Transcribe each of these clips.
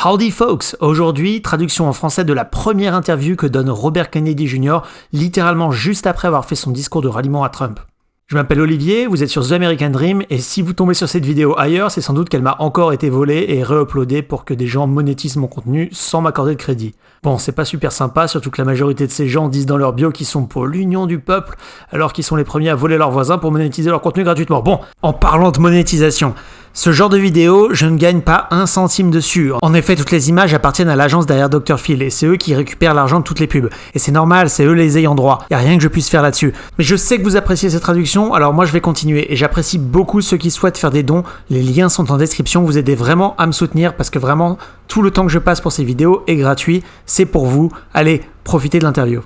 Howdy folks! Aujourd'hui, traduction en français de la première interview que donne Robert Kennedy Jr., littéralement juste après avoir fait son discours de ralliement à Trump. Je m'appelle Olivier, vous êtes sur The American Dream, et si vous tombez sur cette vidéo ailleurs, c'est sans doute qu'elle m'a encore été volée et re-uploadée pour que des gens monétisent mon contenu sans m'accorder de crédit. Bon, c'est pas super sympa, surtout que la majorité de ces gens disent dans leur bio qu'ils sont pour l'union du peuple, alors qu'ils sont les premiers à voler leurs voisins pour monétiser leur contenu gratuitement. Bon, en parlant de monétisation, ce genre de vidéo, je ne gagne pas un centime dessus. En effet, toutes les images appartiennent à l'agence derrière Dr. Phil, et c'est eux qui récupèrent l'argent de toutes les pubs. Et c'est normal, c'est eux les ayants droit. Y a rien que je puisse faire là-dessus. Mais je sais que vous appréciez cette traduction, alors moi je vais continuer. Et j'apprécie beaucoup ceux qui souhaitent faire des dons. Les liens sont en description, vous aidez vraiment à me soutenir, parce que vraiment, tout le temps que je passe pour ces vidéos est gratuit. C'est pour vous. Allez, profitez de l'interview.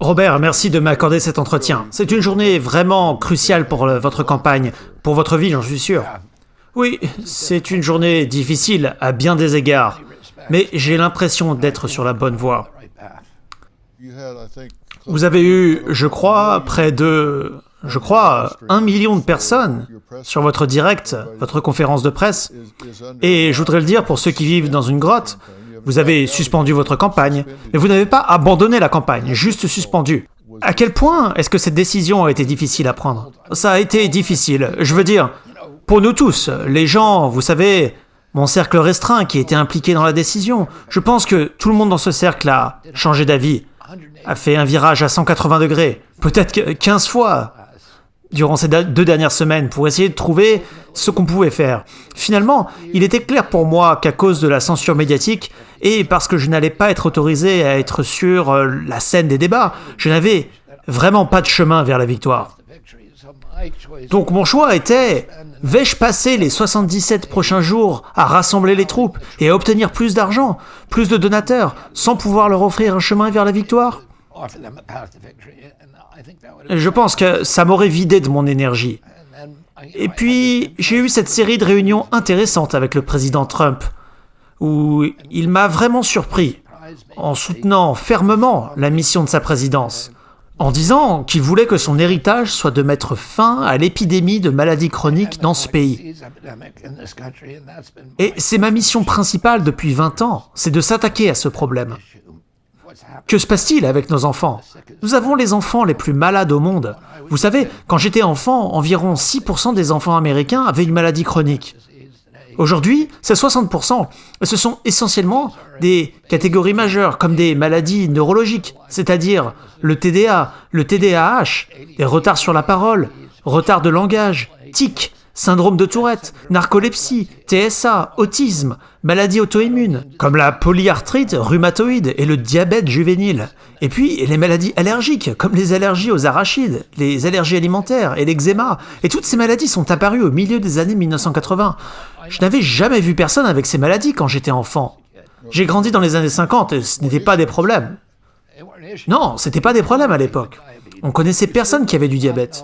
Robert, merci de m'accorder cet entretien. C'est une journée vraiment cruciale pour votre campagne, pour votre vie, j'en suis sûr. Oui, c'est une journée difficile à bien des égards, mais j'ai l'impression d'être sur la bonne voie. Vous avez eu, je crois, près de 1 million de personnes sur votre direct, votre conférence de presse. Et je voudrais le dire pour ceux qui vivent dans une grotte, vous avez suspendu votre campagne, mais vous n'avez pas abandonné la campagne, juste suspendu. À quel point est-ce que cette décision a été difficile à prendre? Ça a été difficile, je veux dire, pour nous tous, les gens, vous savez, mon cercle restreint qui était impliqué dans la décision. Je pense que tout le monde dans ce cercle a changé d'avis, a fait un virage à 180 degrés, peut-être 15 fois durant ces 2 dernières semaines pour essayer de trouver ce qu'on pouvait faire. Finalement, il était clair pour moi qu'à cause de la censure médiatique et parce que je n'allais pas être autorisé à être sur la scène des débats, je n'avais vraiment pas de chemin vers la victoire. Donc mon choix était, vais-je passer les 77 prochains jours à rassembler les troupes et à obtenir plus d'argent, plus de donateurs, sans pouvoir leur offrir un chemin vers la victoire? Je pense que ça m'aurait vidé de mon énergie. Et puis, j'ai eu cette série de réunions intéressantes avec le président Trump, où il m'a vraiment surpris, en soutenant fermement la mission de sa présidence, en disant qu'il voulait que son héritage soit de mettre fin à l'épidémie de maladies chroniques dans ce pays. Et c'est ma mission principale depuis 20 ans, c'est de s'attaquer à ce problème. Que se passe-t-il avec nos enfants? Nous avons les enfants les plus malades au monde. Vous savez, quand j'étais enfant, environ 6% des enfants américains avaient une maladie chronique. Aujourd'hui, c'est 60%, et ce sont essentiellement des catégories majeures, comme des maladies neurologiques, c'est-à-dire le TDA, le TDAH, des retards sur la parole, retard de langage, tics, syndrome de Tourette, narcolepsie, TSA, autisme, maladies auto-immunes, comme la polyarthrite rhumatoïde et le diabète juvénile. Et puis les maladies allergiques, comme les allergies aux arachides, les allergies alimentaires et l'eczéma. Et toutes ces maladies sont apparues au milieu des années 1980. Je n'avais jamais vu personne avec ces maladies quand j'étais enfant. J'ai grandi dans les années 50 et ce n'était pas des problèmes. Non, c'était pas des problèmes à l'époque. On connaissait personne qui avait du diabète.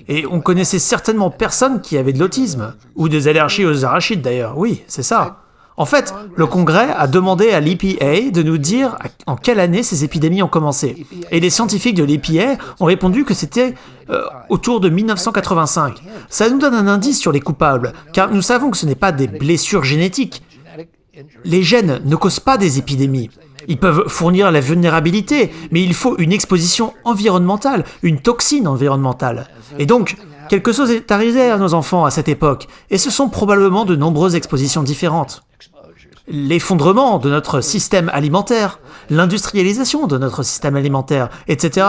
Et on connaissait certainement personne qui avait de l'autisme, ou des allergies aux arachides d'ailleurs, oui, c'est ça. En fait, le Congrès a demandé à l'EPA de nous dire en quelle année ces épidémies ont commencé. Et les scientifiques de l'EPA ont répondu que c'était autour de 1985. Ça nous donne un indice sur les coupables, car nous savons que ce n'est pas des blessures génétiques. Les gènes ne causent pas des épidémies. Ils peuvent fournir la vulnérabilité, mais il faut une exposition environnementale, une toxine environnementale. Et donc, quelque chose est arrivé à nos enfants à cette époque, et ce sont probablement de nombreuses expositions différentes. L'effondrement de notre système alimentaire, l'industrialisation de notre système alimentaire, etc.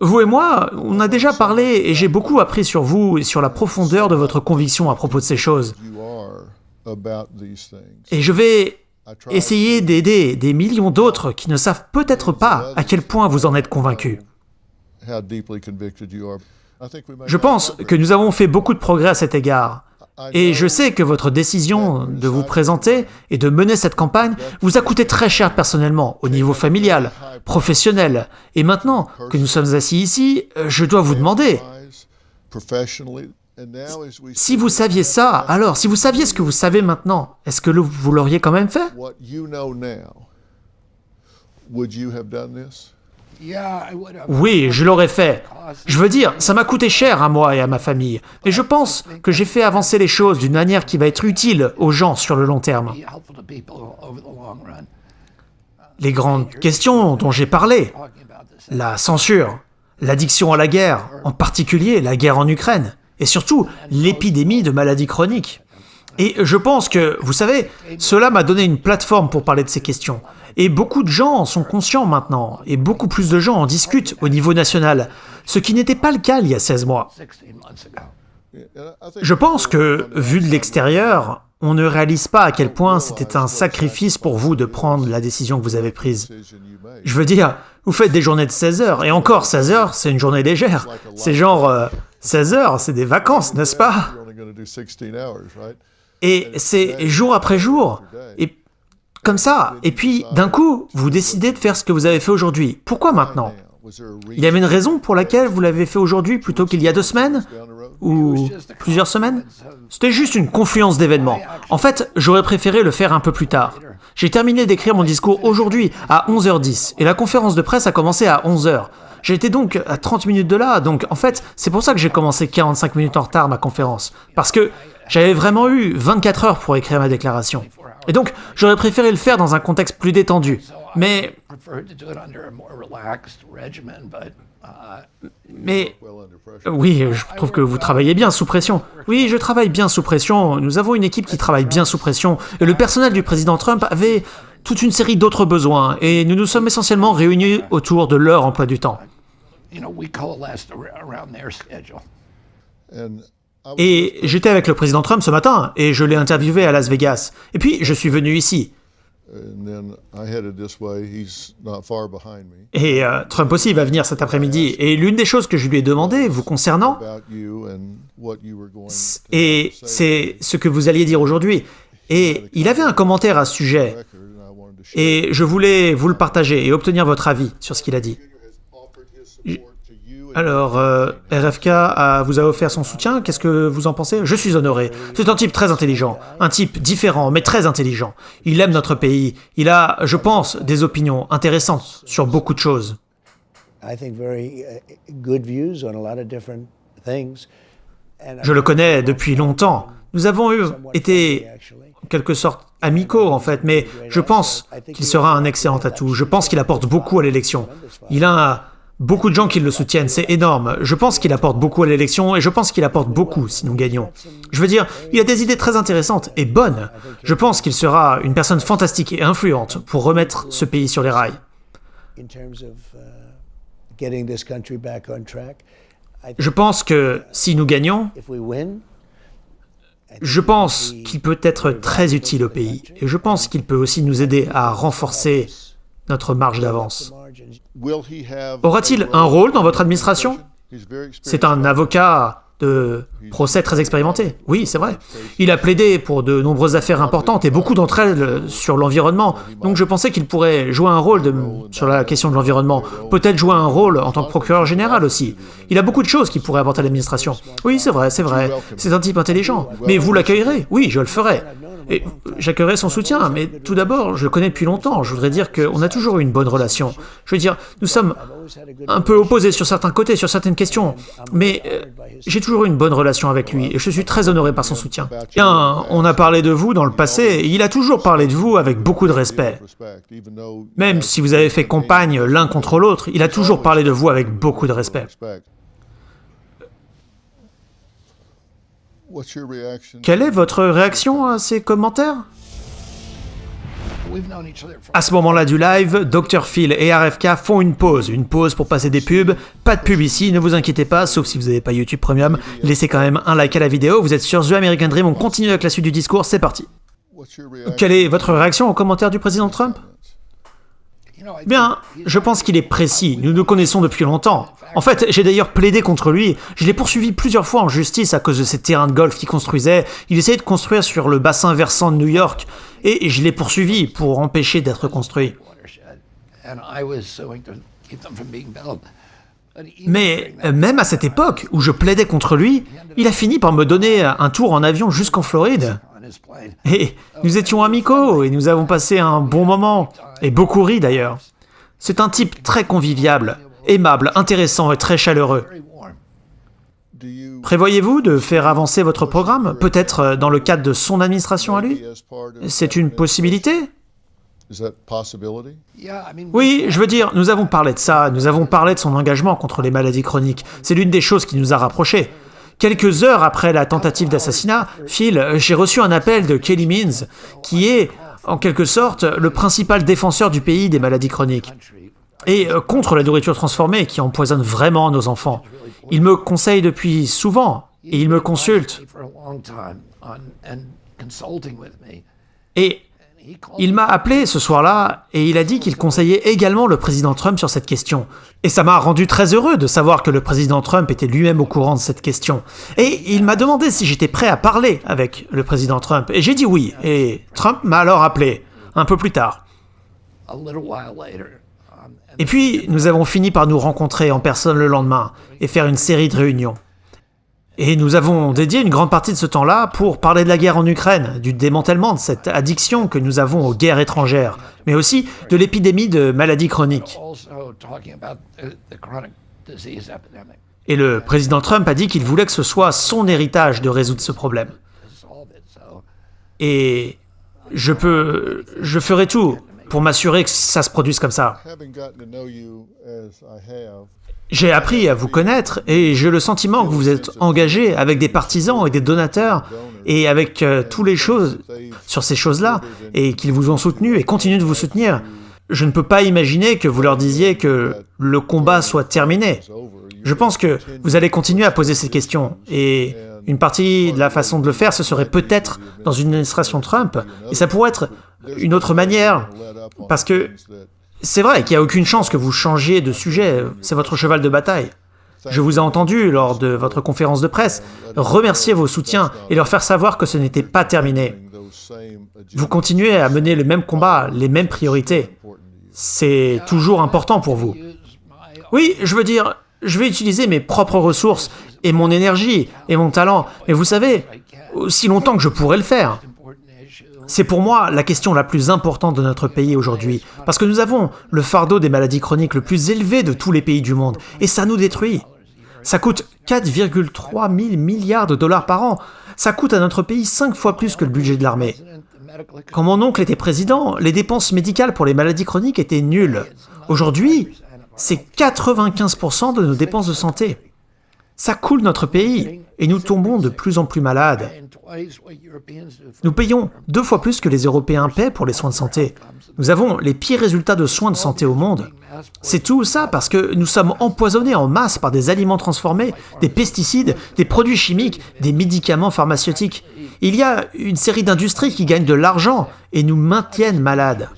Vous et moi, on a déjà parlé, et j'ai beaucoup appris sur vous et sur la profondeur de votre conviction à propos de ces choses. Et je vais essayer d'aider des millions d'autres qui ne savent peut-être pas à quel point vous en êtes convaincus. Je pense que nous avons fait beaucoup de progrès à cet égard. Et je sais que votre décision de vous présenter et de mener cette campagne vous a coûté très cher personnellement, au niveau familial, professionnel. Et maintenant que nous sommes assis ici, je dois vous demander, si vous saviez ça, alors, si vous saviez ce que vous savez maintenant, est-ce que vous l'auriez quand même fait? Oui, je l'aurais fait. Je veux dire, ça m'a coûté cher à moi et à ma famille, mais je pense que j'ai fait avancer les choses d'une manière qui va être utile aux gens sur le long terme. Les grandes questions dont j'ai parlé, la censure, l'addiction à la guerre, en particulier la guerre en Ukraine, et surtout l'épidémie de maladies chroniques. Et je pense que, vous savez, cela m'a donné une plateforme pour parler de ces questions. Et beaucoup de gens en sont conscients maintenant, et beaucoup plus de gens en discutent au niveau national, ce qui n'était pas le cas il y a 16 mois. Je pense que, vu de l'extérieur, on ne réalise pas à quel point c'était un sacrifice pour vous de prendre la décision que vous avez prise. Je veux dire, vous faites des journées de 16 heures, et encore 16 heures, c'est une journée légère. C'est genre 16 heures, c'est des vacances, n'est-ce pas? Et c'est jour après jour, et comme ça. Et puis, d'un coup, vous décidez de faire ce que vous avez fait aujourd'hui. Pourquoi maintenant? Il y avait une raison pour laquelle vous l'avez fait aujourd'hui plutôt qu'il y a 2 semaines? Ou plusieurs semaines? C'était juste une confluence d'événements. En fait, j'aurais préféré le faire un peu plus tard. J'ai terminé d'écrire mon discours aujourd'hui à 11h10, et la conférence de presse a commencé à 11h. J'étais donc à 30 minutes de là, donc en fait, c'est pour ça que j'ai commencé 45 minutes en retard ma conférence. Parce que j'avais vraiment eu 24 heures pour écrire ma déclaration. Et donc, j'aurais préféré le faire dans un contexte plus détendu. Mais oui, je trouve que vous travaillez bien sous pression. Oui, je travaille bien sous pression. Nous avons une équipe qui travaille bien sous pression. Et le personnel du président Trump avait toute une série d'autres besoins. Et nous nous sommes essentiellement réunis autour de leur emploi du temps. Et j'étais avec le président Trump ce matin, et je l'ai interviewé à Las Vegas. Et puis, je suis venu ici. Et Trump aussi va venir cet après-midi. Et l'une des choses que je lui ai demandé, vous concernant, et c'est ce que vous alliez dire aujourd'hui. Et il avait un commentaire à ce sujet. Et je voulais vous le partager et obtenir votre avis sur ce qu'il a dit. Alors, RFK vous a offert son soutien, qu'est-ce que vous en pensez? Je suis honoré. C'est un type très intelligent, un type différent, mais très intelligent. Il aime notre pays. Il a, je pense, des opinions intéressantes sur beaucoup de choses. Je le connais depuis longtemps. Nous avons été, en quelque sorte, amicaux, en fait, mais je pense qu'il sera un excellent atout. Je pense qu'il apporte beaucoup à l'élection. Il a beaucoup de gens qui le soutiennent, c'est énorme. Je pense qu'il apporte beaucoup à l'élection et je pense qu'il apporte beaucoup si nous gagnons. Je veux dire, il a des idées très intéressantes et bonnes. Je pense qu'il sera une personne fantastique et influente pour remettre ce pays sur les rails. Je pense que si nous gagnons, je pense qu'il peut être très utile au pays. Et je pense qu'il peut aussi nous aider à renforcer notre marge d'avance. Aura-t-il un rôle dans votre administration? C'est un avocat de procès très expérimenté. Oui, c'est vrai. Il a plaidé pour de nombreuses affaires importantes et beaucoup d'entre elles sur l'environnement. Donc je pensais qu'il pourrait jouer un rôle sur la question de l'environnement. Peut-être jouer un rôle en tant que procureur général aussi. Il a beaucoup de choses qu'il pourrait apporter à l'administration. Oui, c'est vrai, c'est vrai. C'est un type intelligent. Mais vous l'accueillerez? Oui, je le ferai. Et j'accueillerai son soutien, mais tout d'abord, je le connais depuis longtemps. Je voudrais dire qu'on a toujours eu une bonne relation. Je veux dire, nous sommes un peu opposés sur certains côtés, sur certaines questions, mais j'ai toujours eu une bonne relation avec lui, et je suis très honoré par son soutien. Bien, on a parlé de vous dans le passé, et il a toujours parlé de vous avec beaucoup de respect. Même si vous avez fait campagne l'un contre l'autre, il a toujours parlé de vous avec beaucoup de respect. Quelle est votre réaction à ces commentaires? À ce moment-là du live, Dr Phil et RFK font une pause pour passer des pubs. Pas de pub ici, ne vous inquiétez pas, sauf si vous n'avez pas YouTube Premium. Laissez quand même un like à la vidéo, vous êtes sur The American Dream, on continue avec la suite du discours, c'est parti. Quelle est votre réaction aux commentaires du président Trump? Bien, je pense qu'il est précis, nous nous connaissons depuis longtemps. En fait, j'ai d'ailleurs plaidé contre lui, je l'ai poursuivi plusieurs fois en justice à cause de ces terrains de golf qu'il construisait. Il essayait de construire sur le bassin versant de New York, et je l'ai poursuivi pour empêcher d'être construit. Mais même à cette époque, où je plaidais contre lui, il a fini par me donner un tour en avion jusqu'en Floride. Et nous étions amicaux, et nous avons passé un bon moment, et beaucoup ri d'ailleurs. C'est un type très convivial, aimable, intéressant et très chaleureux. Prévoyez-vous de faire avancer votre programme, peut-être dans le cadre de son administration à lui? C'est une possibilité? Oui, je veux dire, nous avons parlé de ça, nous avons parlé de son engagement contre les maladies chroniques. C'est l'une des choses qui nous a rapprochés. Quelques heures après la tentative d'assassinat, Phil, j'ai reçu un appel de Kelly Means, qui est, en quelque sorte, le principal défenseur du pays des maladies chroniques. Et contre la nourriture transformée qui empoisonne vraiment nos enfants. Il me conseille depuis souvent, et il me consulte. Et il m'a appelé ce soir-là, et il a dit qu'il conseillait également le président Trump sur cette question. Et ça m'a rendu très heureux de savoir que le président Trump était lui-même au courant de cette question. Et il m'a demandé si j'étais prêt à parler avec le président Trump, et j'ai dit oui, et Trump m'a alors appelé, un peu plus tard. Et puis, nous avons fini par nous rencontrer en personne le lendemain, et faire une série de réunions. Et nous avons dédié une grande partie de ce temps-là pour parler de la guerre en Ukraine, du démantèlement de cette addiction que nous avons aux guerres étrangères, mais aussi de l'épidémie de maladies chroniques. Et le président Trump a dit qu'il voulait que ce soit son héritage de résoudre ce problème. Et je ferai tout pour m'assurer que ça se produise comme ça. J'ai appris à vous connaître et j'ai le sentiment que vous vous êtes engagé avec des partisans et des donateurs et avec toutes les choses sur ces choses-là et qu'ils vous ont soutenu et continuent de vous soutenir. Je ne peux pas imaginer que vous leur disiez que le combat soit terminé. Je pense que vous allez continuer à poser ces questions et une partie de la façon de le faire, ce serait peut-être dans une administration Trump et ça pourrait être une autre manière parce que c'est vrai qu'il n'y a aucune chance que vous changiez de sujet, c'est votre cheval de bataille. Je vous ai entendu, lors de votre conférence de presse, remercier vos soutiens et leur faire savoir que ce n'était pas terminé. Vous continuez à mener le même combat, les mêmes priorités. C'est toujours important pour vous. Oui, je veux dire, je vais utiliser mes propres ressources et mon énergie et mon talent, mais vous savez, aussi longtemps que je pourrais le faire. C'est pour moi la question la plus importante de notre pays aujourd'hui, parce que nous avons le fardeau des maladies chroniques le plus élevé de tous les pays du monde, et ça nous détruit. Ça coûte 4,3 000 milliards de dollars par an. Ça coûte à notre pays 5 fois plus que le budget de l'armée. Quand mon oncle était président, les dépenses médicales pour les maladies chroniques étaient nulles. Aujourd'hui, c'est 95% de nos dépenses de santé. Ça coule notre pays, et nous tombons de plus en plus malades. Nous payons 2 fois plus que les Européens paient pour les soins de santé. Nous avons les pires résultats de soins de santé au monde. C'est tout ça parce que nous sommes empoisonnés en masse par des aliments transformés, des pesticides, des produits chimiques, des médicaments pharmaceutiques. Il y a une série d'industries qui gagnent de l'argent et nous maintiennent malades.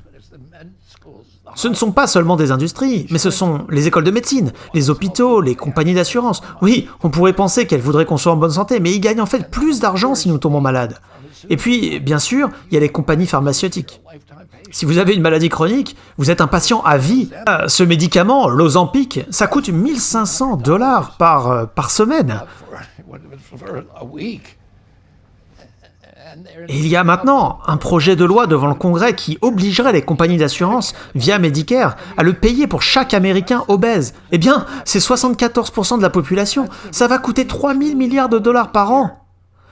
Ce ne sont pas seulement des industries, mais ce sont les écoles de médecine, les hôpitaux, les compagnies d'assurance. Oui, on pourrait penser qu'elles voudraient qu'on soit en bonne santé, mais ils gagnent en fait plus d'argent si nous tombons malades. Et puis, bien sûr, il y a les compagnies pharmaceutiques. Si vous avez une maladie chronique, vous êtes un patient à vie. Ce médicament, l'Ozempic, ça coûte $1 500 par semaine. Et il y a maintenant un projet de loi devant le Congrès qui obligerait les compagnies d'assurance, via Medicare, à le payer pour chaque Américain obèse. Eh bien, c'est 74% de la population. Ça va coûter 3 000 milliards de dollars par an.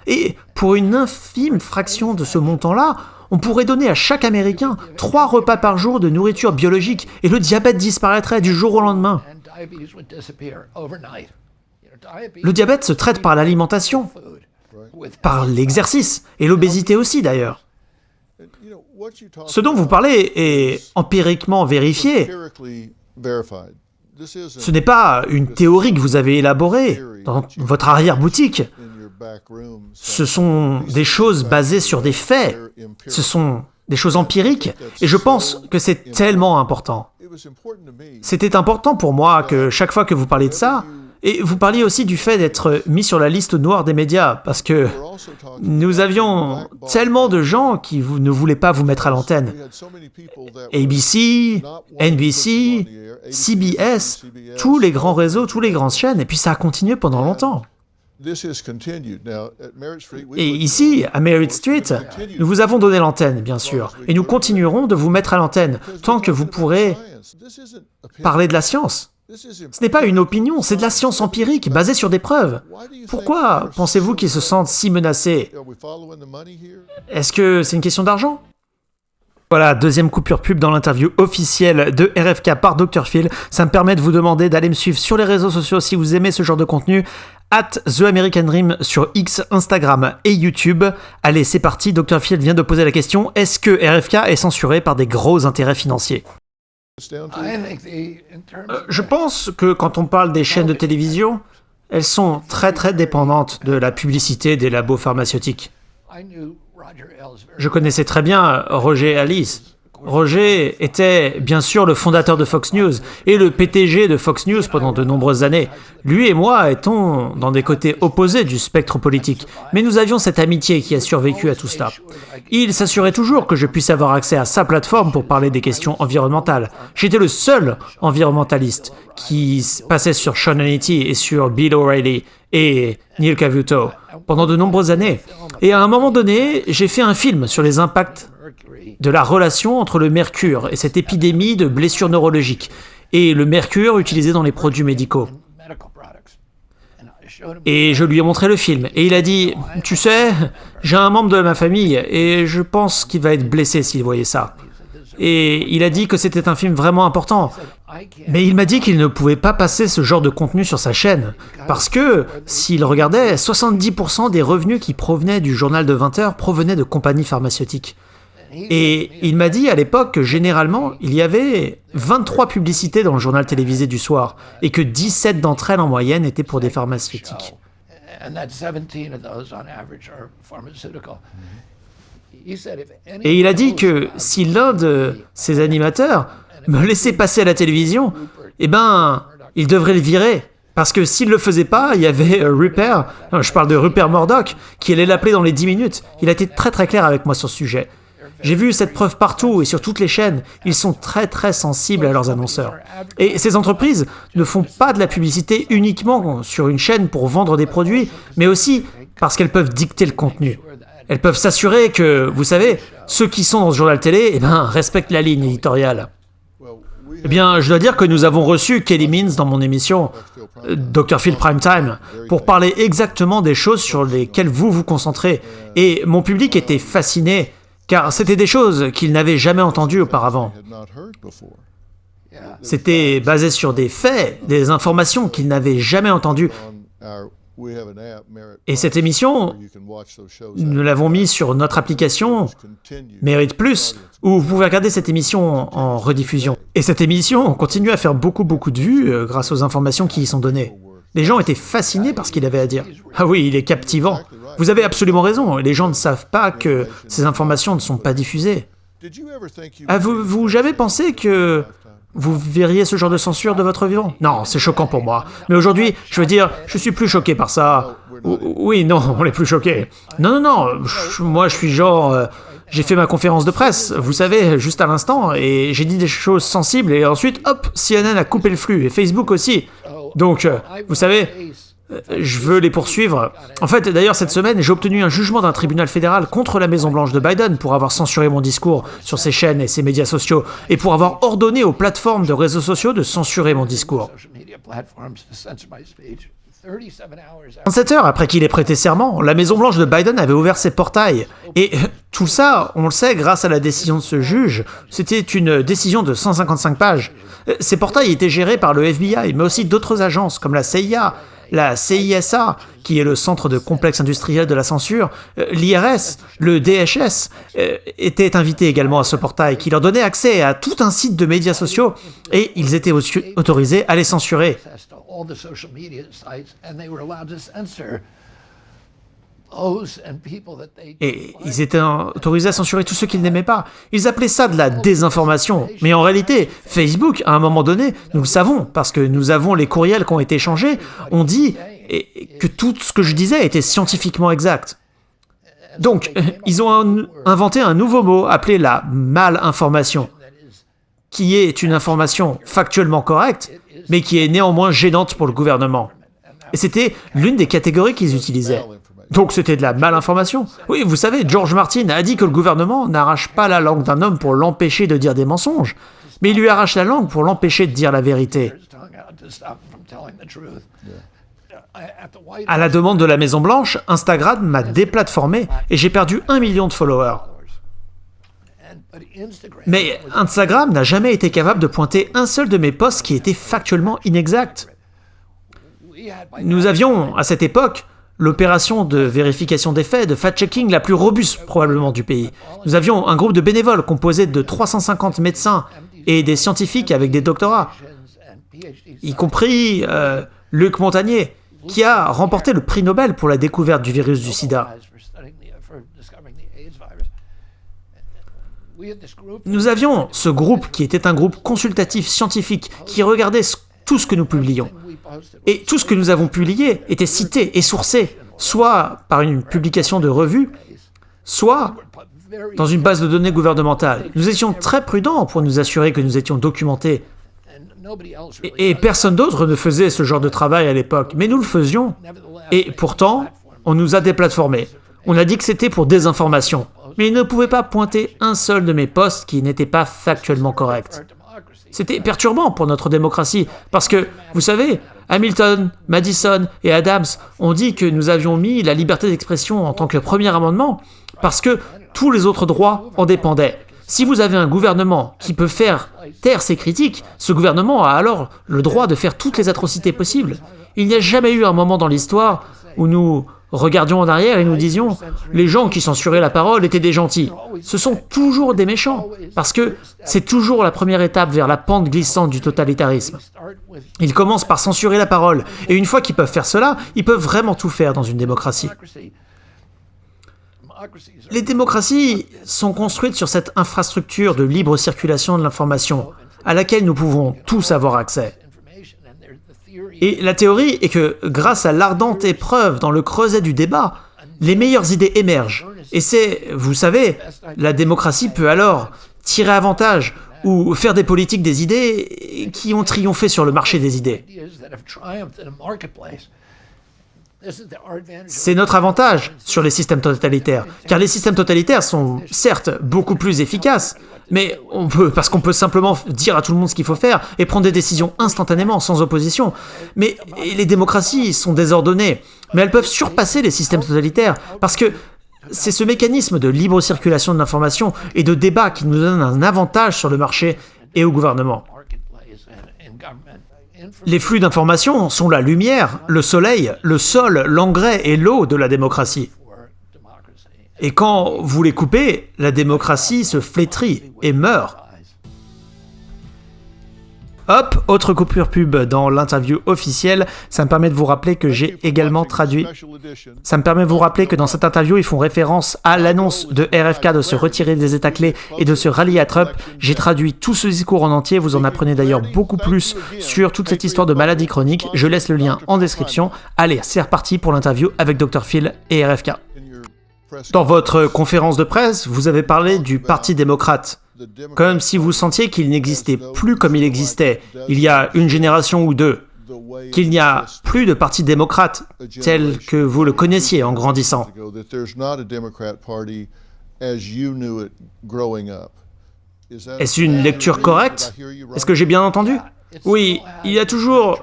Et pour une infime fraction de ce montant-là, on pourrait donner à chaque Américain 3 repas par jour de nourriture biologique et le diabète disparaîtrait du jour au lendemain. Le diabète se traite par l'alimentation, par l'exercice, et l'obésité aussi d'ailleurs. Ce dont vous parlez est empiriquement vérifié. Ce n'est pas une théorie que vous avez élaborée dans votre arrière-boutique. Ce sont des choses basées sur des faits. Ce sont des choses empiriques. Et je pense que c'est tellement important. C'était important pour moi que chaque fois que vous parliez de ça, et vous parliez aussi du fait d'être mis sur la liste noire des médias, parce que nous avions tellement de gens qui ne voulaient pas vous mettre à l'antenne. ABC, NBC, CBS, tous les grands réseaux, tous les grandes chaînes, et puis ça a continué pendant longtemps. Et ici, à Merritt Street, nous vous avons donné l'antenne, bien sûr, et nous continuerons de vous mettre à l'antenne, tant que vous pourrez parler de la science. Ce n'est pas une opinion, c'est de la science empirique, basée sur des preuves. Pourquoi pensez-vous qu'ils se sentent si menacés? Est-ce que c'est une question d'argent? Voilà, deuxième coupure pub dans l'interview officielle de RFK par Dr Phil. Ça me permet de vous demander d'aller me suivre sur les réseaux sociaux si vous aimez ce genre de contenu. @TheAmericanDream sur X, Instagram et YouTube. Allez, c'est parti, Dr Phil vient de poser la question, est-ce que RFK est censuré par des gros intérêts financiers? Je pense que quand on parle des chaînes de télévision, elles sont très très dépendantes de la publicité des labos pharmaceutiques. Je connaissais très bien Roger Ailes. Roger était bien sûr le fondateur de Fox News et le PDG de Fox News pendant de nombreuses années. Lui et moi étions dans des côtés opposés du spectre politique, mais nous avions cette amitié qui a survécu à tout cela. Il s'assurait toujours que je puisse avoir accès à sa plateforme pour parler des questions environnementales. J'étais le seul environnementaliste qui passait sur Sean Hannity et sur Bill O'Reilly et Neil Cavuto pendant de nombreuses années. Et à un moment donné, j'ai fait un film sur les impacts de la relation entre le mercure et cette épidémie de blessures neurologiques et le mercure utilisé dans les produits médicaux. Et je lui ai montré le film et il a dit « Tu sais, j'ai un membre de ma famille et je pense qu'il va être blessé s'il voyait ça. » Et il a dit que c'était un film vraiment important. Mais il m'a dit qu'il ne pouvait pas passer ce genre de contenu sur sa chaîne, parce que, s'il regardait, 70% des revenus qui provenaient du journal de 20 heures provenaient de compagnies pharmaceutiques. Et il m'a dit à l'époque que généralement, il y avait 23 publicités dans le journal télévisé du soir, et que 17 d'entre elles en moyenne étaient pour des pharmaceutiques. Et il a dit que si l'un de ses animateurs me laissait passer à la télévision, eh ben, il devrait le virer. Parce que s'il ne le faisait pas, il y avait Rupert, je parle de Rupert Murdoch, qui allait l'appeler dans les 10 minutes. Il a été très très clair avec moi sur ce sujet. J'ai vu cette preuve partout et sur toutes les chaînes. Ils sont très très sensibles à leurs annonceurs. Et ces entreprises ne font pas de la publicité uniquement sur une chaîne pour vendre des produits, mais aussi parce qu'elles peuvent dicter le contenu. Elles peuvent s'assurer que, vous savez, ceux qui sont dans ce journal télé, eh ben, respectent la ligne éditoriale. Eh bien, je dois dire que nous avons reçu Kelly Means dans mon émission, Dr Phil Primetime, pour parler exactement des choses sur lesquelles vous vous concentrez. Et mon public était fasciné, car c'était des choses qu'il n'avait jamais entendues auparavant. C'était basé sur des faits, des informations qu'il n'avait jamais entendues. Et cette émission, nous l'avons mise sur notre application Merit Plus, où vous pouvez regarder cette émission en rediffusion. Et cette émission continue à faire beaucoup de vues grâce aux informations qui y sont données. Les gens étaient fascinés par ce qu'il avait à dire. Ah oui, il est captivant. Vous avez absolument raison, les gens ne savent pas que ces informations ne sont pas diffusées. Avez-vous jamais pensé que vous verriez ce genre de censure de votre vivant? Non, c'est choquant pour moi. Mais aujourd'hui, je veux dire, je suis plus choqué par ça. Oui, non, on n'est plus choqué. Non, moi je suis genre... j'ai fait ma conférence de presse, vous savez, juste à l'instant, et j'ai dit des choses sensibles, et ensuite, hop, CNN a coupé le flux, et Facebook aussi. Donc, vous savez, je veux les poursuivre. En fait, d'ailleurs, cette semaine, j'ai obtenu un jugement d'un tribunal fédéral contre la Maison-Blanche de Biden pour avoir censuré mon discours sur ses chaînes et ses médias sociaux, et pour avoir ordonné aux plateformes de réseaux sociaux de censurer mon discours. 37 heures après qu'il ait prêté serment, la Maison-Blanche de Biden avait ouvert ses portails. Et tout ça, on le sait, grâce à la décision de ce juge, c'était une décision de 155 pages. Ces portails étaient gérés par le FBI, mais aussi d'autres agences, comme la CIA, la CISA, qui est le centre de complexe industriel de la censure, l'IRS, le DHS, étaient invités également à ce portail, qui leur donnait accès à tout un site de médias sociaux, et ils étaient autorisés à les censurer. Et ils étaient autorisés à censurer tous ceux qu'ils n'aimaient pas. Ils appelaient ça de la désinformation. Mais en réalité, Facebook, à un moment donné, nous le savons, parce que nous avons les courriels qui ont été échangés, on dit que tout ce que je disais était scientifiquement exact. Donc, ils ont inventé un nouveau mot appelé la malinformation, qui est une information factuellement correcte, mais qui est néanmoins gênante pour le gouvernement. Et c'était l'une des catégories qu'ils utilisaient. Donc c'était de la malinformation. Oui, vous savez, George Martin a dit que le gouvernement n'arrache pas la langue d'un homme pour l'empêcher de dire des mensonges, mais il lui arrache la langue pour l'empêcher de dire la vérité. À la demande de la Maison-Blanche, Instagram m'a déplatformé et j'ai perdu 1 million de followers. Mais Instagram n'a jamais été capable de pointer un seul de mes posts qui était factuellement inexact. Nous avions, à cette époque, l'opération de vérification des faits, de fact-checking la plus robuste probablement du pays. Nous avions un groupe de bénévoles composé de 350 médecins et des scientifiques avec des doctorats, y compris Luc Montagnier, qui a remporté le prix Nobel pour la découverte du virus du sida. Nous avions ce groupe qui était un groupe consultatif scientifique qui regardait tout ce que nous publions. Et tout ce que nous avons publié était cité et sourcé, soit par une publication de revue, soit dans une base de données gouvernementale. Nous étions très prudents pour nous assurer que nous étions documentés. Et personne d'autre ne faisait ce genre de travail à l'époque, mais nous le faisions. Et pourtant, on nous a déplatformés. On a dit que c'était pour désinformation. Mais il ne pouvait pas pointer un seul de mes posts qui n'était pas factuellement correct. C'était perturbant pour notre démocratie, parce que, vous savez, Hamilton, Madison et Adams ont dit que nous avions mis la liberté d'expression en tant que premier amendement, parce que tous les autres droits en dépendaient. Si vous avez un gouvernement qui peut faire taire ses critiques, ce gouvernement a alors le droit de faire toutes les atrocités possibles. Il n'y a jamais eu un moment dans l'histoire où nous regardions en arrière et nous disions « les gens qui censuraient la parole étaient des gentils ». Ce sont toujours des méchants, parce que c'est toujours la première étape vers la pente glissante du totalitarisme. Ils commencent par censurer la parole, et une fois qu'ils peuvent faire cela, ils peuvent vraiment tout faire dans une démocratie. Les démocraties sont construites sur cette infrastructure de libre circulation de l'information, à laquelle nous pouvons tous avoir accès. Et la théorie est que, grâce à l'ardente épreuve dans le creuset du débat, les meilleures idées émergent. Et c'est, vous savez, la démocratie peut alors tirer avantage ou faire des politiques des idées qui ont triomphé sur le marché des idées. C'est notre avantage sur les systèmes totalitaires, car les systèmes totalitaires sont certes beaucoup plus efficaces, mais parce qu'on peut simplement dire à tout le monde ce qu'il faut faire et prendre des décisions instantanément, sans opposition. Mais les démocraties sont désordonnées, mais elles peuvent surpasser les systèmes totalitaires, parce que c'est ce mécanisme de libre circulation de l'information et de débat qui nous donne un avantage sur le marché et au gouvernement. Les flux d'informations sont la lumière, le soleil, le sol, l'engrais et l'eau de la démocratie. Et quand vous les coupez, la démocratie se flétrit et meurt. Hop, autre coupure pub dans l'interview officielle, ça me permet de vous rappeler que j'ai également traduit. Ça me permet de vous rappeler que dans cette interview, ils font référence à l'annonce de RFK de se retirer des États clés et de se rallier à Trump. J'ai traduit tout ce discours en entier, vous en apprenez d'ailleurs beaucoup plus sur toute cette histoire de maladie chronique. Je laisse le lien en description. Allez, c'est reparti pour l'interview avec Dr Phil et RFK. Dans votre conférence de presse, vous avez parlé du Parti démocrate. Comme si vous sentiez qu'il n'existait plus comme il existait, il y a une génération ou deux, qu'il n'y a plus de parti démocrate tel que vous le connaissiez en grandissant. Est-ce une lecture correcte? Est-ce que j'ai bien entendu? Oui, il y a toujours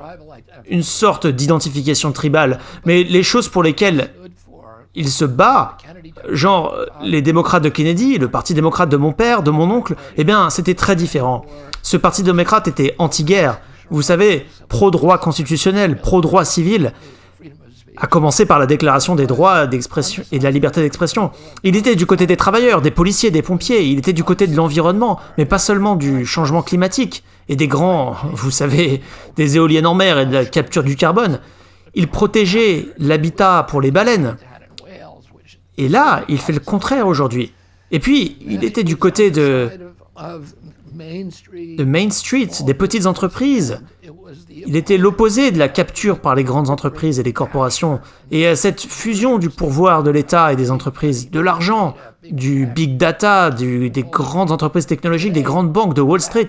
une sorte d'identification tribale, mais les choses pour lesquelles il se bat, genre les démocrates de Kennedy, le parti démocrate de mon père, de mon oncle, eh bien c'était très différent. Ce parti démocrate était anti-guerre, vous savez, pro-droit constitutionnel, pro-droit civil, à commencer par la déclaration des droits d'expression et de la liberté d'expression. Il était du côté des travailleurs, des policiers, des pompiers, il était du côté de l'environnement, mais pas seulement du changement climatique et des grands, vous savez, des éoliennes en mer et de la capture du carbone. Il protégeait l'habitat pour les baleines. Et là, il fait le contraire aujourd'hui. Et puis, il était du côté de Main Street, des petites entreprises. Il était l'opposé de la capture par les grandes entreprises et les corporations. Et à cette fusion du pourvoir de l'État et des entreprises, de l'argent, du big data, des grandes entreprises technologiques, des grandes banques de Wall Street.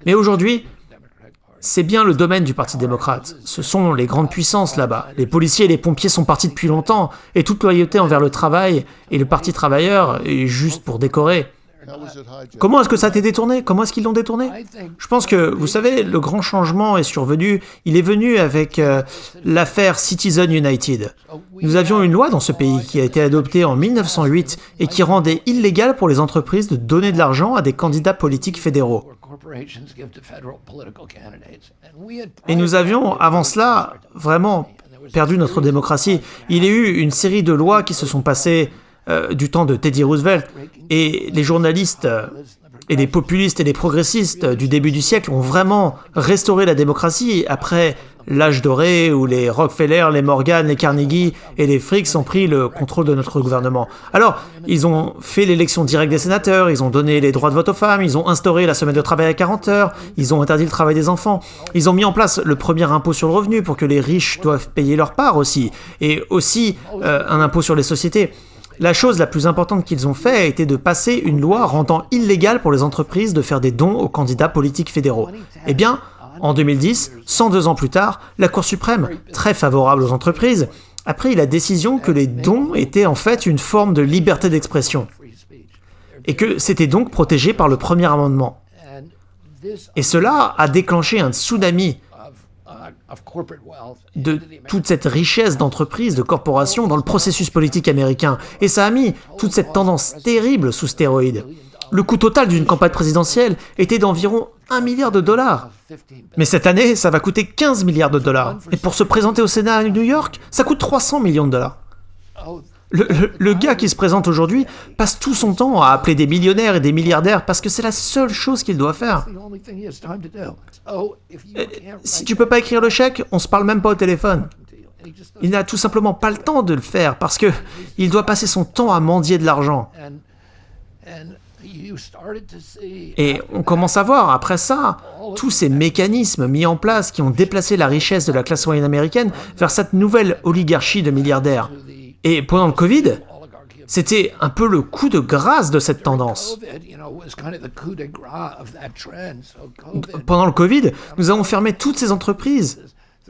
Mais aujourd'hui, c'est bien le domaine du Parti démocrate. Ce sont les grandes puissances là-bas. Les policiers et les pompiers sont partis depuis longtemps, et toute loyauté envers le travail et le Parti travailleur est juste pour décorer. Comment est-ce que ça a été détourné? Comment est-ce qu'ils l'ont détourné? Je pense que, vous savez, le grand changement est survenu. Il est venu avec l'affaire Citizen United. Nous avions une loi dans ce pays qui a été adoptée en 1908 et qui rendait illégal pour les entreprises de donner de l'argent à des candidats politiques fédéraux. Et nous avions, avant cela, vraiment perdu notre démocratie. Il y a eu une série de lois qui se sont passées du temps de Teddy Roosevelt, et les journalistes et les populistes et les progressistes du début du siècle ont vraiment restauré la démocratie après l'âge doré où les Rockefeller, les Morgan, les Carnegie et les Fricks ont pris le contrôle de notre gouvernement. Alors, ils ont fait l'élection directe des sénateurs, ils ont donné les droits de vote aux femmes, ils ont instauré la semaine de travail à 40 heures, ils ont interdit le travail des enfants, ils ont mis en place le premier impôt sur le revenu pour que les riches doivent payer leur part aussi, et aussi un impôt sur les sociétés. La chose la plus importante qu'ils ont fait a été de passer une loi rendant illégal pour les entreprises de faire des dons aux candidats politiques fédéraux. Eh bien, en 2010, 102 ans plus tard, la Cour suprême, très favorable aux entreprises, a pris la décision que les dons étaient en fait une forme de liberté d'expression et que c'était donc protégé par le premier amendement. Et cela a déclenché un tsunami de toute cette richesse d'entreprises, de corporations dans le processus politique américain. Et ça a mis toute cette tendance terrible sous stéroïdes. Le coût total d'une campagne présidentielle était d'environ 1 milliard de dollars. Mais cette année, ça va coûter 15 milliards de dollars. Et pour se présenter au Sénat à New York, ça coûte 300 millions de dollars. Le gars qui se présente aujourd'hui passe tout son temps à appeler des millionnaires et des milliardaires parce que c'est la seule chose qu'il doit faire. Si tu peux pas écrire le chèque, on se parle même pas au téléphone. Il n'a tout simplement pas le temps de le faire parce que il doit passer son temps à mendier de l'argent. Et on commence à voir, après ça, tous ces mécanismes mis en place qui ont déplacé la richesse de la classe moyenne américaine vers cette nouvelle oligarchie de milliardaires. Et pendant le Covid, c'était un peu le coup de grâce de cette tendance. Pendant le Covid, nous avons fermé toutes ces entreprises.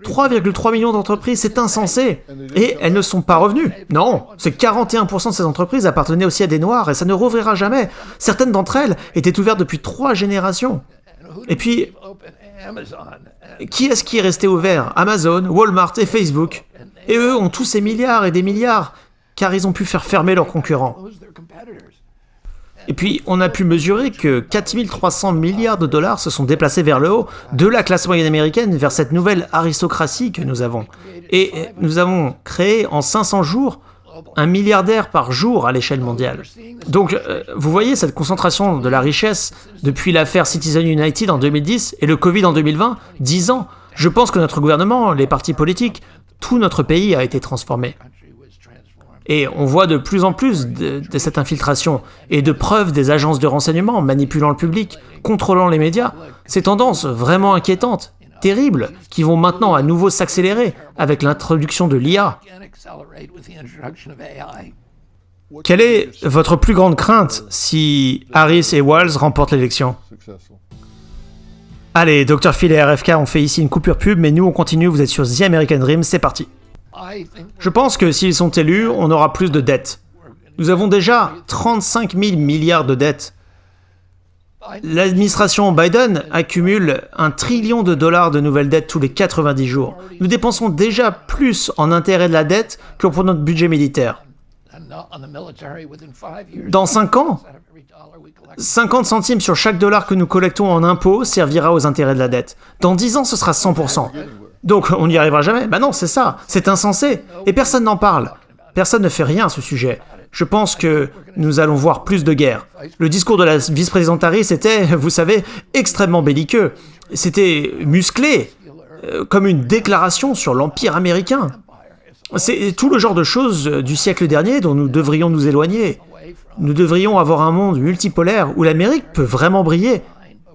3,3 millions d'entreprises, c'est insensé. Et elles ne sont pas revenues. Non, c'est 41% de ces entreprises appartenaient aussi à des Noirs et ça ne rouvrira jamais. Certaines d'entre elles étaient ouvertes depuis 3 générations. Et puis, qui est-ce qui est resté ouvert? Amazon, Walmart et Facebook. Et eux ont tous ces milliards et des milliards, car ils ont pu faire fermer leurs concurrents. Et puis, on a pu mesurer que 4300 milliards de dollars se sont déplacés vers le haut, de la classe moyenne américaine vers cette nouvelle aristocratie que nous avons. Et nous avons créé en 500 jours un milliardaire par jour à l'échelle mondiale. Donc, vous voyez cette concentration de la richesse depuis l'affaire Citizen United en 2010 et le Covid en 2020, 10 ans. Je pense que notre gouvernement, les partis politiques, tout notre pays a été transformé. Et on voit de plus en plus de cette infiltration et de preuves des agences de renseignement manipulant le public, contrôlant les médias. Ces tendances vraiment inquiétantes, terribles, qui vont maintenant à nouveau s'accélérer avec l'introduction de l'IA. Quelle est votre plus grande crainte si Harris et Walz remportent l'élection? Allez, Dr Phil et RFK ont fait ici une coupure pub, mais nous on continue, vous êtes sur The American Dream, c'est parti. Je pense que s'ils sont élus, on aura plus de dettes. Nous avons déjà 35 000 milliards de dettes. L'administration Biden accumule 1 trillion de dollars de nouvelles dettes tous les 90 jours. Nous dépensons déjà plus en intérêts de la dette que pour notre budget militaire. Dans 5 ans, 50 centimes sur chaque dollar que nous collectons en impôts servira aux intérêts de la dette. Dans 10 ans, ce sera 100%. Donc on n'y arrivera jamais. Bah non, c'est ça, c'est insensé. Et personne n'en parle. Personne ne fait rien à ce sujet. Je pense que nous allons voir plus de guerres. Le discours de la vice-présidente Harris était, vous savez, extrêmement belliqueux. C'était musclé, comme une déclaration sur l'Empire américain. C'est tout le genre de choses du siècle dernier dont nous devrions nous éloigner. Nous devrions avoir un monde multipolaire où l'Amérique peut vraiment briller.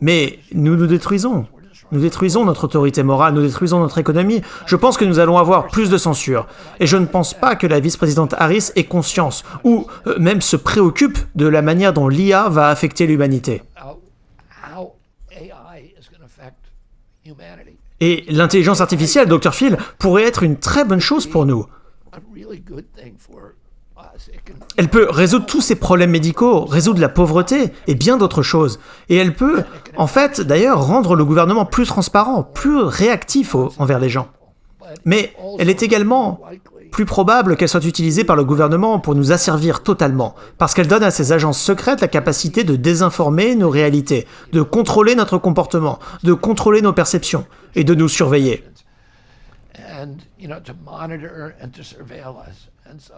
Mais nous nous détruisons. Nous détruisons notre autorité morale, nous détruisons notre économie. Je pense que nous allons avoir plus de censure. Et je ne pense pas que la vice-présidente Harris ait conscience, ou même se préoccupe de la manière dont l'IA va affecter l'humanité. Et l'intelligence artificielle, Dr. Phil, pourrait être une très bonne chose pour nous. Elle peut résoudre tous ces problèmes médicaux, résoudre la pauvreté et bien d'autres choses. Et elle peut, en fait, d'ailleurs, rendre le gouvernement plus transparent, plus réactif envers les gens. Mais elle est également plus probable qu'elle soit utilisée par le gouvernement pour nous asservir totalement, parce qu'elle donne à ces agences secrètes la capacité de désinformer nos réalités, de contrôler notre comportement, de contrôler nos perceptions et de nous surveiller.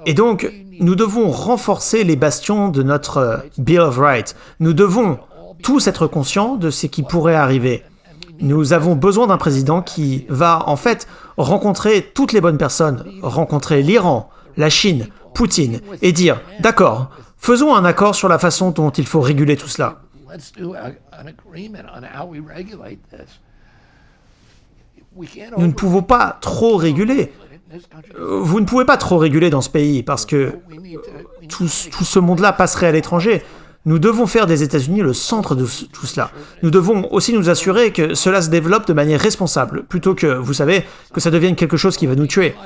Et donc, nous devons renforcer les bastions de notre Bill of Rights. Nous devons tous être conscients de ce qui pourrait arriver. Nous avons besoin d'un président qui va, en fait, rencontrer toutes les bonnes personnes, rencontrer l'Iran, la Chine, Poutine, et dire « D'accord, faisons un accord sur la façon dont il faut réguler tout cela. » Nous ne pouvons pas trop réguler. Vous ne pouvez pas trop réguler dans ce pays parce que tout ce monde-là passerait à l'étranger. Nous devons faire des États-Unis le centre de tout cela. Nous devons aussi nous assurer que cela se développe de manière responsable, plutôt que, vous savez, que ça devienne quelque chose qui va nous tuer.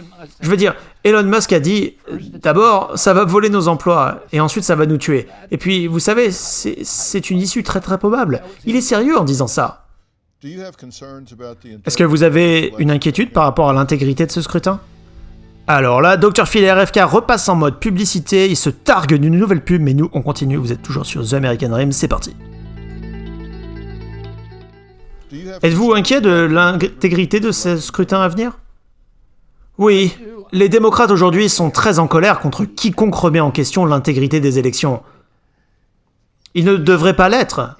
Je veux dire, Elon Musk a dit, d'abord, ça va voler nos emplois, et ensuite ça va nous tuer. Et puis, vous savez, c'est une issue très très probable. Il est sérieux en disant ça. Est-ce que vous avez une inquiétude par rapport à l'intégrité de ce scrutin ? Alors là, Dr. Phil et RFK repassent en mode publicité, ils se targuent d'une nouvelle pub, mais nous, on continue, vous êtes toujours sur The American Dream, c'est parti. Êtes-vous inquiet de l'intégrité de ce scrutin à venir ? Oui, les démocrates aujourd'hui sont très en colère contre quiconque remet en question l'intégrité des élections. Ils ne devraient pas l'être.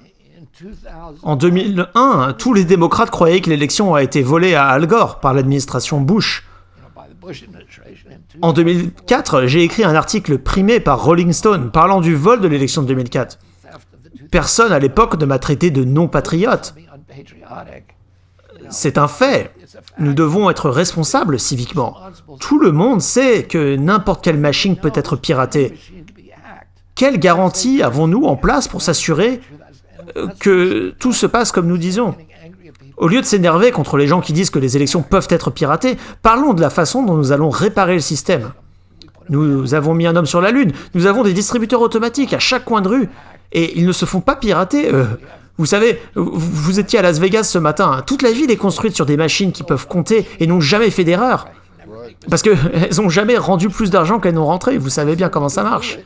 En 2001, tous les démocrates croyaient que l'élection a été volée à Al Gore par l'administration Bush. En 2004, j'ai écrit un article primé par Rolling Stone parlant du vol de l'élection de 2004. Personne à l'époque ne m'a traité de non-patriote. C'est un fait. Nous devons être responsables civiquement. Tout le monde sait que n'importe quelle machine peut être piratée. Quelle garantie avons-nous en place pour s'assurer que tout se passe comme nous disons ? Au lieu de s'énerver contre les gens qui disent que les élections peuvent être piratées, parlons de la façon dont nous allons réparer le système. Nous avons mis un homme sur la Lune, nous avons des distributeurs automatiques à chaque coin de rue, et ils ne se font pas pirater. Vous savez, vous étiez à Las Vegas ce matin, toute la ville est construite sur des machines qui peuvent compter et n'ont jamais fait d'erreur. Parce qu'elles n'ont jamais rendu plus d'argent qu'elles n'ont rentré, vous savez bien comment ça marche.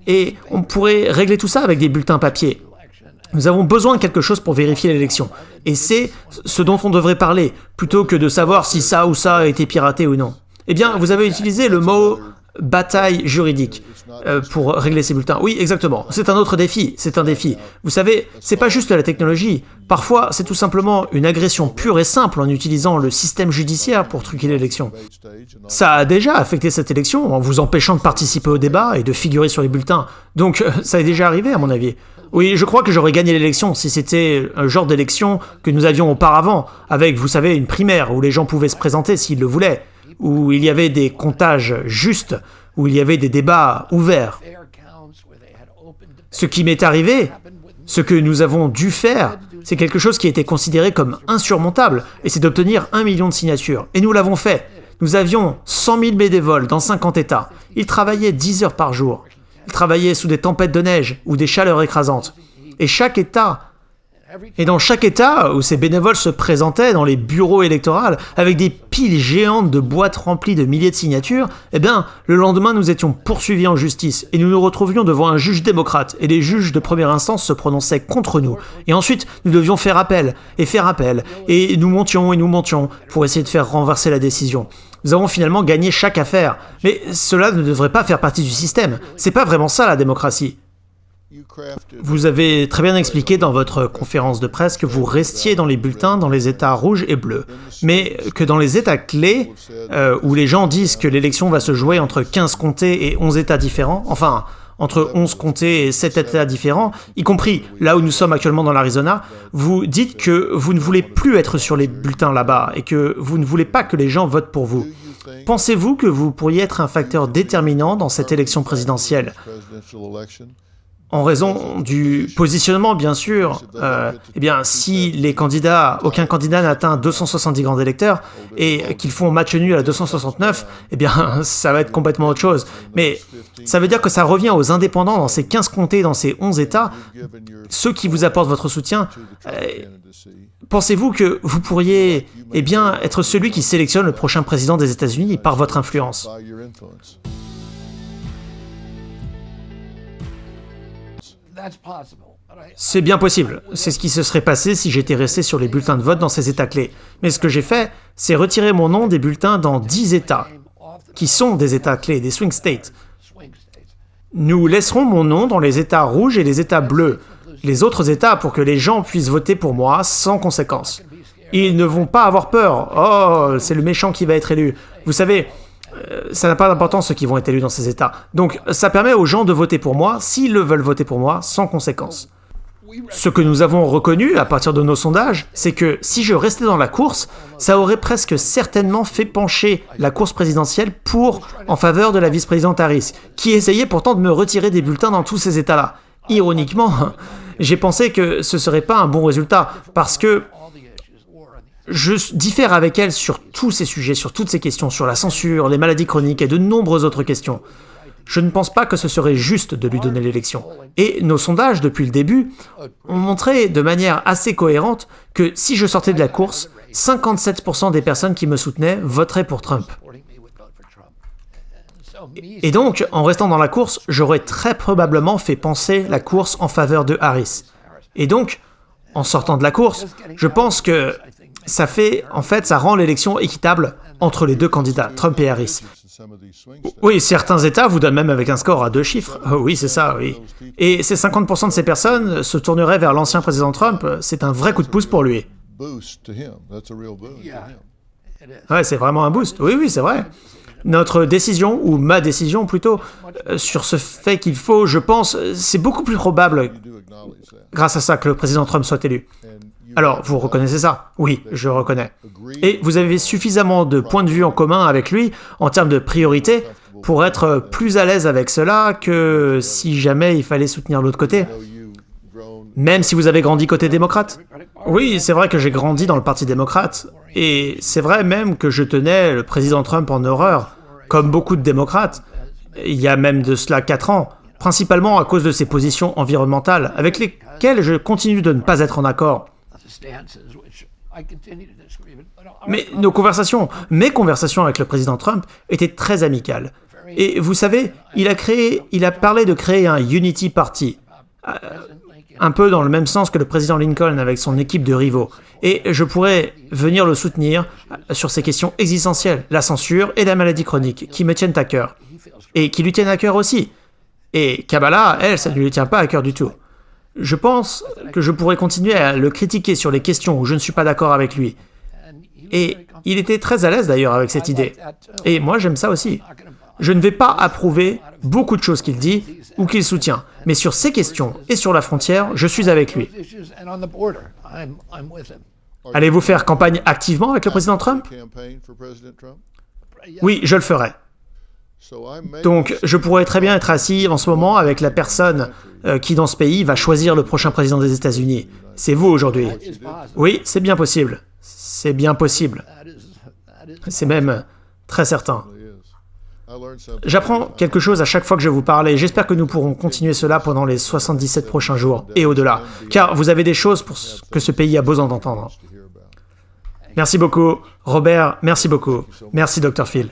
Et on pourrait régler tout ça avec des bulletins papier. Nous avons besoin de quelque chose pour vérifier l'élection. Et c'est ce dont on devrait parler, plutôt que de savoir si ça ou ça a été piraté ou non. Eh bien, vous avez utilisé le mot « bataille juridique » pour régler ces bulletins. Oui, exactement. C'est un autre défi. C'est un défi. Vous savez, c'est pas juste la technologie. Parfois, c'est tout simplement une agression pure et simple en utilisant le système judiciaire pour truquer l'élection. Ça a déjà affecté cette élection en vous empêchant de participer au débat et de figurer sur les bulletins. Donc, ça est déjà arrivé, à mon avis. Oui, je crois que j'aurais gagné l'élection si c'était un genre d'élection que nous avions auparavant, avec, vous savez, une primaire où les gens pouvaient se présenter s'ils le voulaient, où il y avait des comptages justes, où il y avait des débats ouverts. Ce qui m'est arrivé, ce que nous avons dû faire, c'est quelque chose qui était considéré comme insurmontable, et c'est d'obtenir 1 million de signatures. Et nous l'avons fait. Nous avions 100 000 bénévoles dans 50 États. Ils travaillaient 10 heures par jour. Ils travaillaient sous des tempêtes de neige ou des chaleurs écrasantes. Et dans chaque État où ces bénévoles se présentaient dans les bureaux électoraux avec des piles géantes de boîtes remplies de milliers de signatures, eh bien, le lendemain, nous étions poursuivis en justice et nous nous retrouvions devant un juge démocrate et les juges de première instance se prononçaient contre nous. Et ensuite, nous devions faire appel et nous montions pour essayer de faire renverser la décision. Nous avons finalement gagné chaque affaire. Mais cela ne devrait pas faire partie du système. C'est pas vraiment ça, la démocratie. Vous avez très bien expliqué dans votre conférence de presse que vous restiez dans les bulletins dans les États rouges et bleus, mais que dans les États clés, où les gens disent que l'élection va se jouer entre 15 comtés et 11 États différents, enfin, entre 11 comtés et 7 États différents, y compris là où nous sommes actuellement dans l'Arizona, vous dites que vous ne voulez plus être sur les bulletins là-bas et que vous ne voulez pas que les gens votent pour vous. Pensez-vous que vous pourriez être un facteur déterminant dans cette élection présidentielle ? en raison du positionnement, bien sûr, eh bien, si aucun candidat n'atteint 270 grands électeurs et qu'ils font match nul à 269, eh bien, ça va être complètement autre chose. Mais ça veut dire que ça revient aux indépendants dans ces 15 comtés, dans ces 11 États, ceux qui vous apportent votre soutien. Pensez-vous que vous pourriez, eh bien, être celui qui sélectionne le prochain président des États-Unis par votre influence? C'est bien possible. C'est ce qui se serait passé si j'étais resté sur les bulletins de vote dans ces États clés. Mais ce que j'ai fait, c'est retirer mon nom des bulletins dans 10 États, qui sont des États clés, des swing states. Nous laisserons mon nom dans les États rouges et les États bleus, les autres États, pour que les gens puissent voter pour moi sans conséquence. Ils ne vont pas avoir peur. Oh, c'est le méchant qui va être élu. Vous savez, ça n'a pas d'importance ceux qui vont être élus dans ces États. Donc, ça permet aux gens de voter pour moi, s'ils le veulent voter pour moi, sans conséquence. Ce que nous avons reconnu à partir de nos sondages, c'est que si je restais dans la course, ça aurait presque certainement fait pencher la course présidentielle en faveur de la vice-présidente Harris, qui essayait pourtant de me retirer des bulletins dans tous ces États-là. Ironiquement, j'ai pensé que ce serait pas un bon résultat, parce que je diffère avec elle sur tous ces sujets, sur toutes ces questions, sur la censure, les maladies chroniques et de nombreuses autres questions. Je ne pense pas que ce serait juste de lui donner l'élection. Et nos sondages, depuis le début, ont montré de manière assez cohérente que si je sortais de la course, 57% des personnes qui me soutenaient voteraient pour Trump. Et donc, en restant dans la course, j'aurais très probablement fait penser la course en faveur de Harris. Et donc, en sortant de la course, je pense que ça rend l'élection équitable entre les deux candidats, Trump et Harris. Oui, certains États vous donnent même avec un score à 2 chiffres. Oh, oui, c'est ça, oui. Et ces 50% de ces personnes se tourneraient vers l'ancien président Trump. C'est un vrai coup de pouce pour lui. Ouais, c'est vraiment un boost. Oui, oui, c'est vrai. Notre décision, ou ma décision plutôt, sur ce fait qu'il faut, je pense, c'est beaucoup plus probable, grâce à ça, que le président Trump soit élu. Alors, vous reconnaissez ça? Oui, je reconnais. Et vous avez suffisamment de points de vue en commun avec lui, en termes de priorité, pour être plus à l'aise avec cela que si jamais il fallait soutenir l'autre côté. Même si vous avez grandi côté démocrate? Oui, c'est vrai que j'ai grandi dans le Parti démocrate. Et c'est vrai même que je tenais le président Trump en horreur, comme beaucoup de démocrates. Il y a même de cela 4 ans, principalement à cause de ses positions environnementales, avec lesquelles je continue de ne pas être en accord. Mais mes conversations avec le président Trump étaient très amicales. Et vous savez, il a parlé de créer un Unity Party, un peu dans le même sens que le président Lincoln avec son équipe de rivaux. Et je pourrais venir le soutenir sur ces questions existentielles, la censure et la maladie chronique, qui me tiennent à cœur. Et qui lui tiennent à cœur aussi. Et Kamala, elle, ça ne lui tient pas à cœur du tout. Je pense que je pourrais continuer à le critiquer sur les questions où je ne suis pas d'accord avec lui. Et il était très à l'aise d'ailleurs avec cette idée. Et moi, j'aime ça aussi. Je ne vais pas approuver beaucoup de choses qu'il dit ou qu'il soutient, mais sur ces questions et sur la frontière, je suis avec lui. Allez-vous faire campagne activement avec le président Trump? Oui, je le ferai. Donc, je pourrais très bien être assis en ce moment avec la personne qui, dans ce pays, va choisir le prochain président des États-Unis. C'est vous aujourd'hui. Oui, c'est bien possible. C'est bien possible. C'est même très certain. J'apprends quelque chose à chaque fois que je vous parle et j'espère que nous pourrons continuer cela pendant les 77 prochains jours et au-delà, car vous avez des choses que ce pays a besoin d'entendre. Merci beaucoup, Robert, merci beaucoup. Merci, Dr. Phil.